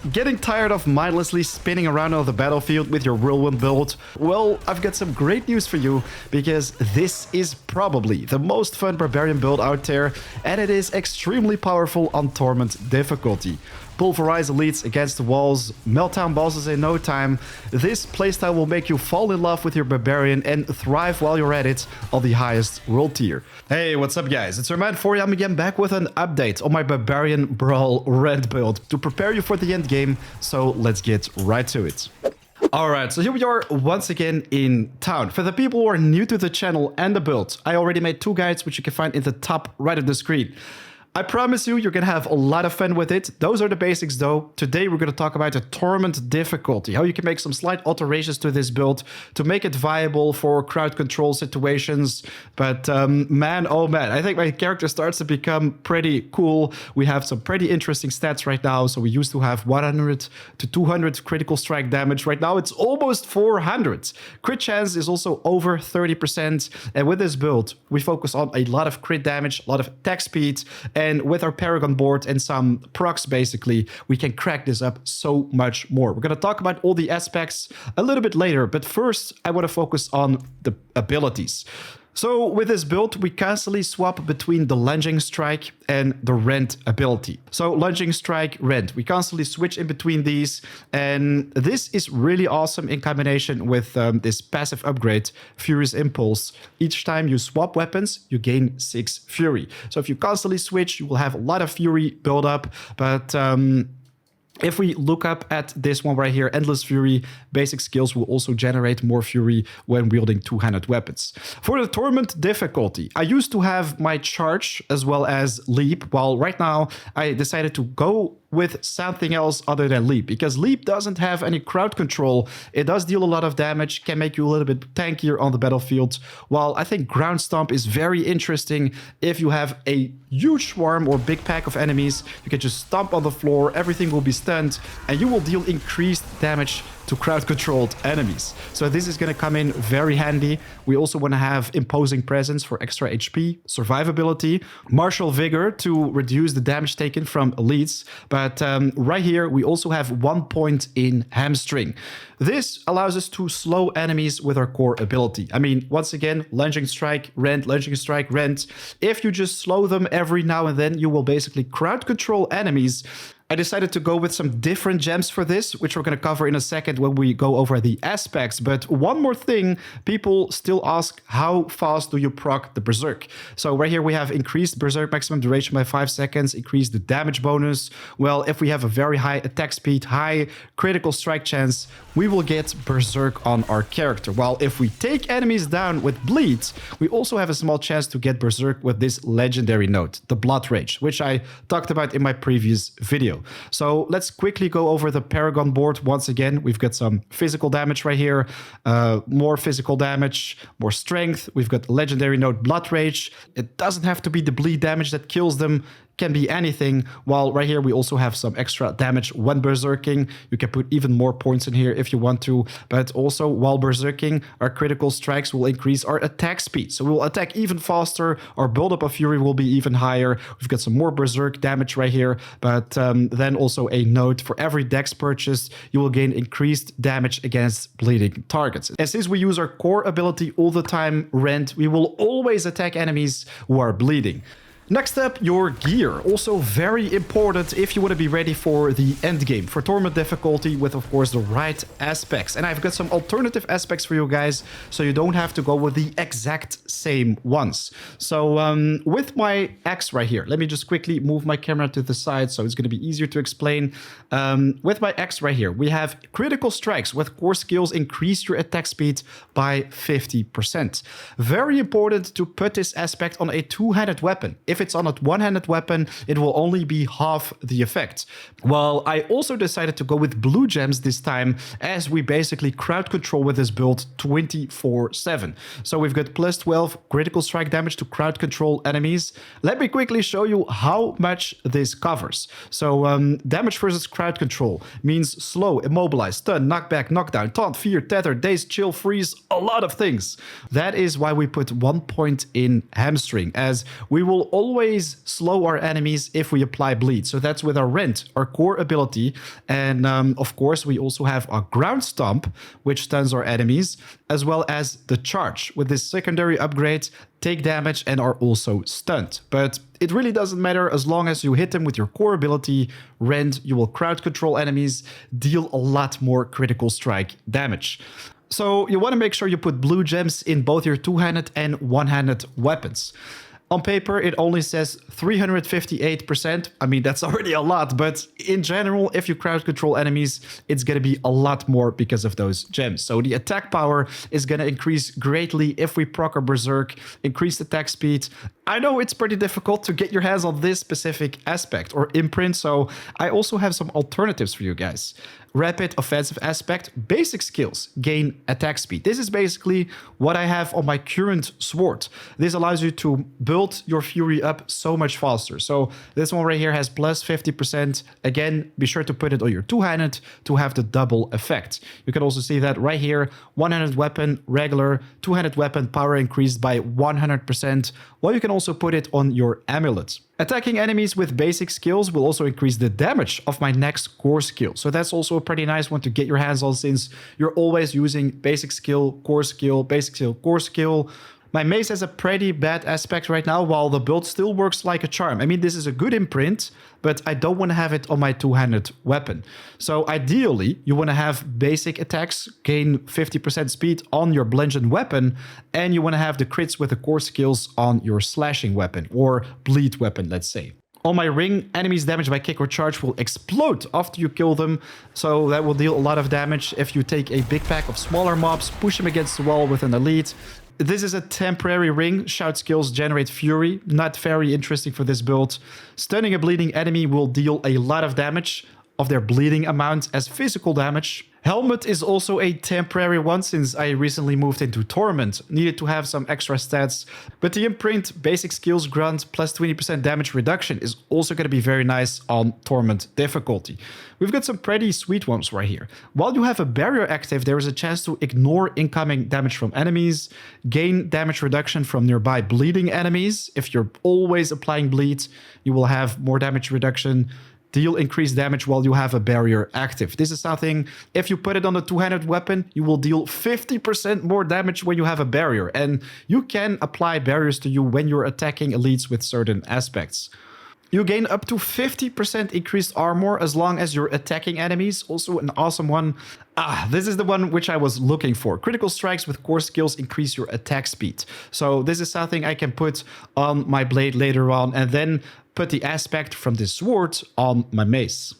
Getting tired of mindlessly spinning around on the battlefield with your whirlwind build? Well, I've got some great news for you, because this is probably the most fun barbarian build out there, and it is extremely powerful on Torment Difficulty. Pulverize elites against the walls, melt down bosses in no time. This playstyle will make you fall in love with your barbarian and thrive while you're at it on the highest world tier. Hey, what's up guys? It's your man 4 I'm again back with an update on my Barbarian Brawl Rend Build to prepare you for the end game, so let's get right to it. Alright, so here we are once again in town. For the people who are new to the channel and the build, I already made 2 guides which you can find in the top right of the screen. I promise you're gonna have a lot of fun with it. Those are the basics though. Today we're gonna talk about the Torment Difficulty, how you can make some slight alterations to this build to make it viable for crowd control situations. But man, oh man, I think my character starts to become pretty cool. We have some pretty interesting stats right now. So we used to have 100 to 200 critical strike damage. Right now it's almost 400. Crit chance is also over 30%. And with this build, we focus on a lot of crit damage, a lot of attack speed, and with our Paragon board and some procs, basically, we can crack this up so much more. We're going to talk about all the aspects a little bit later, but first, I want to focus on the abilities. So with this build, we constantly swap between the Lunging Strike and the Rend ability. So Lunging Strike, Rend. We constantly switch in between these, and this is really awesome in combination with this passive upgrade, Furious Impulse. Each time you swap weapons, you gain 6 Fury. So if you constantly switch, you will have a lot of Fury build up, but if we look up at this one right here, Endless Fury, basic skills will also generate more Fury when wielding two-handed weapons. For the Torment Difficulty, I used to have my Charge as well as Leap, while right now I decided to go with something else other than Leap, because Leap doesn't have any crowd control. It does deal a lot of damage, can make you a little bit tankier on the battlefield, while I think Ground Stomp is very interesting if you have a huge swarm or big pack of enemies. You can just stomp on the floor, everything will be stunned, and you will deal increased damage to crowd-controlled enemies. So this is going to come in very handy. We also want to have Imposing Presence for extra HP, Survivability, Martial Vigor to reduce the damage taken from elites. But right here, we also have 1 point in Hamstring. This allows us to slow enemies with our core ability. I mean, once again, Lunging Strike, Rend, Lunging Strike, Rend. If you just slow them every now and then, you will basically crowd control enemies. I decided to go with some different gems for this, which we're going to cover in a second when we go over the aspects. But one more thing, people still ask, how fast do you proc the Berserk? So right here we have increased Berserk maximum duration by 5 seconds, increased the damage bonus. Well, if we have a very high attack speed, high critical strike chance, we will get Berserk on our character. While if we take enemies down with Bleed, we also have a small chance to get Berserk with this legendary node, the Blood Rage, which I talked about in my previous video. So let's quickly go over the Paragon board once again. We've got some physical damage right here, more physical damage, more strength. We've got legendary node Blood Rage. It doesn't have to be the bleed damage that kills them. Can be anything, while right here we also have some extra damage when berserking. You can put even more points in here if you want to, but also while berserking, our critical strikes will increase our attack speed, so we will attack even faster. Our buildup of fury will be even higher. We've got some more berserk damage right here, but then also a note: for every dex purchased, you will gain increased damage against bleeding targets. And since we use our core ability all the time, Rend, we will always attack enemies who are bleeding. Next up, your gear. Also very important if you want to be ready for the end game, for Torment Difficulty, with of course the right aspects. And I've got some alternative aspects for you guys, so you don't have to go with the exact same ones. So with my axe right here, let me just quickly move my camera to the side so it's going to be easier to explain. With my axe right here, we have critical strikes with core skills increase your attack speed by 50%. Very important to put this aspect on a two-handed weapon. If it's on a one-handed weapon, it will only be half the effect. Well, I also decided to go with blue gems this time, as we basically crowd control with this build 24/7. So we've got plus 12 critical strike damage to crowd control enemies. Let me quickly show you how much this covers. So damage versus crowd control means slow, immobilize, stun, knockback, knockdown, taunt, fear, tether, daze, chill, freeze, a lot of things. That is why we put 1 point in hamstring, as we will always always slow our enemies if we apply bleed. So that's with our Rend, our core ability. And of course, we also have our ground stomp, which stuns our enemies, as well as the charge. With this secondary upgrade, take damage and are also stunned. But it really doesn't matter as long as you hit them with your core ability, Rend, you will crowd control enemies, deal a lot more critical strike damage. So you want to make sure you put blue gems in both your two-handed and one-handed weapons. On paper, it only says 358%. I mean, that's already a lot, but in general, if you crowd control enemies, it's going to be a lot more because of those gems. So the attack power is going to increase greatly if we proc or berserk, increased attack speed. I know it's pretty difficult to get your hands on this specific aspect or imprint, so I also have some alternatives for you guys. Rapid offensive aspect, basic skills, gain attack speed. This is basically what I have on my current sword. This allows you to build your fury up so much faster. So this one right here has plus 50%. Again, be sure to put it on your two-handed to have the double effect. You can also see that right here, one-handed weapon, regular, two-handed weapon, power increased by 100%. Well, you can also put it on your amulet. Attacking enemies with basic skills will also increase the damage of my next core skill. So that's also a pretty nice one to get your hands on since you're always using basic skill, core skill, basic skill, core skill. My mace has a pretty bad aspect right now, while the build still works like a charm. I mean, this is a good imprint, but I don't want to have it on my two-handed weapon. So ideally, you want to have basic attacks, gain 50% speed on your bludgeon weapon, and you want to have the crits with the core skills on your slashing weapon, or bleed weapon, let's say. On my ring, enemies damaged by kick or charge will explode after you kill them, so that will deal a lot of damage if you take a big pack of smaller mobs, push them against the wall with an elite. This is a temporary ring. Shout skills generate fury. Not very interesting for this build. Stunning a bleeding enemy will deal a lot of damage of their bleeding amount as physical damage. Helmet is also a temporary one since I recently moved into Torment. Needed to have some extra stats. But the imprint, basic skills grant plus 20% damage reduction is also going to be very nice on Torment difficulty. We've got some pretty sweet ones right here. While you have a barrier active, there is a chance to ignore incoming damage from enemies, gain damage reduction from nearby bleeding enemies. If you're always applying bleed, you will have more damage reduction. Deal increased damage while you have a barrier active. This is something, if you put it on a two-handed weapon, you will deal 50% more damage when you have a barrier. And you can apply barriers to you when you're attacking elites with certain aspects. You gain up to 50% increased armor as long as you're attacking enemies. Also an awesome one. This is the one which I was looking for. Critical strikes with core skills increase your attack speed. So this is something I can put on my blade later on and then put the aspect from this sword on my mace.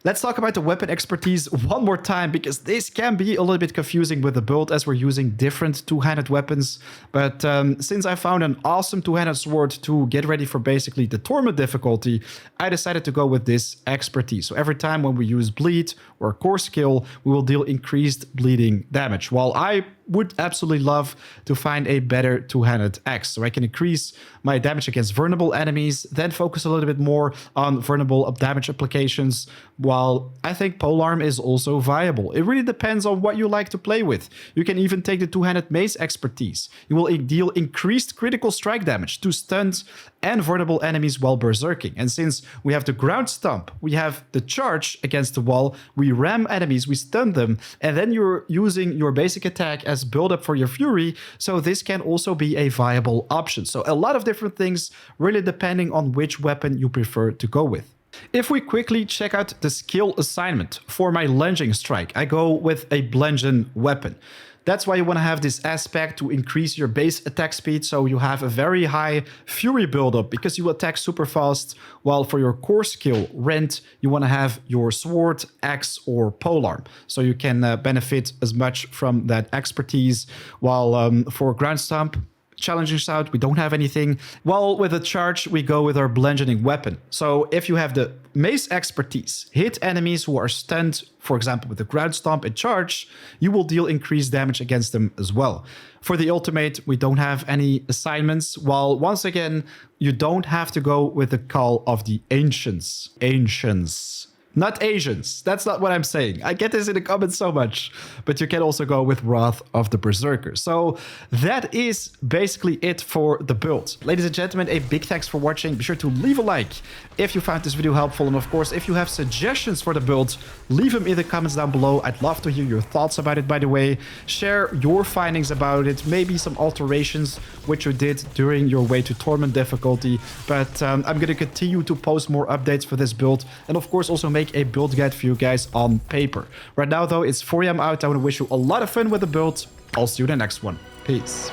Let's talk about the weapon expertise one more time, because this can be a little bit confusing with the build as we're using different two-handed weapons. But since I found an awesome two-handed sword to get ready for basically the Torment difficulty, I decided to go with this expertise. So every time when we use bleed or core skill, we will deal increased bleeding damage. While I would absolutely love to find a better two-handed axe so I can increase my damage against vulnerable enemies, then focus a little bit more on vulnerable damage applications, while I think polearm is also viable. It really depends on what you like to play with. You can even take the two-handed mace expertise. You will deal increased critical strike damage to stunned and vulnerable enemies while berserking. And since we have the ground stomp, we have the charge against the wall, we ram enemies, we stun them, and then you're using your basic attack as build up for your fury, so this can also be a viable option. So a lot of different things, really depending on which weapon you prefer to go with. If we quickly check out the skill assignment for my lunging strike, I go with a bludgeon weapon. That's why you want to have this aspect to increase your base attack speed, so you have a very high fury buildup because you attack super fast, while for your core skill, Rend, you want to have your sword, axe, or polearm, so you can benefit as much from that expertise, while for ground stomp, challenging shout, we don't have anything. While with a charge, we go with our bludgeoning weapon. So if you have the mace expertise, hit enemies who are stunned, for example with the ground stomp and charge, you will deal increased damage against them as well. For the ultimate, we don't have any assignments, while once again, you don't have to go with the Call of the Ancients. Not Asians. That's not what I'm saying. I get this in the comments so much. But you can also go with Wrath of the Berserker. So that is basically it for the build. Ladies and gentlemen, a big thanks for watching. Be sure to leave a like if you found this video helpful. And of course, if you have suggestions for the build, leave them in the comments down below. I'd love to hear your thoughts about it, by the way. Share your findings about it. Maybe some alterations which you did during your way to Torment Difficulty. But I'm going to continue to post more updates for this build. And of course, also make a build guide for you guys on paper. Right now, though, it's 4 AM out. I want to wish you a lot of fun with the build. I'll see you in the next one. Peace.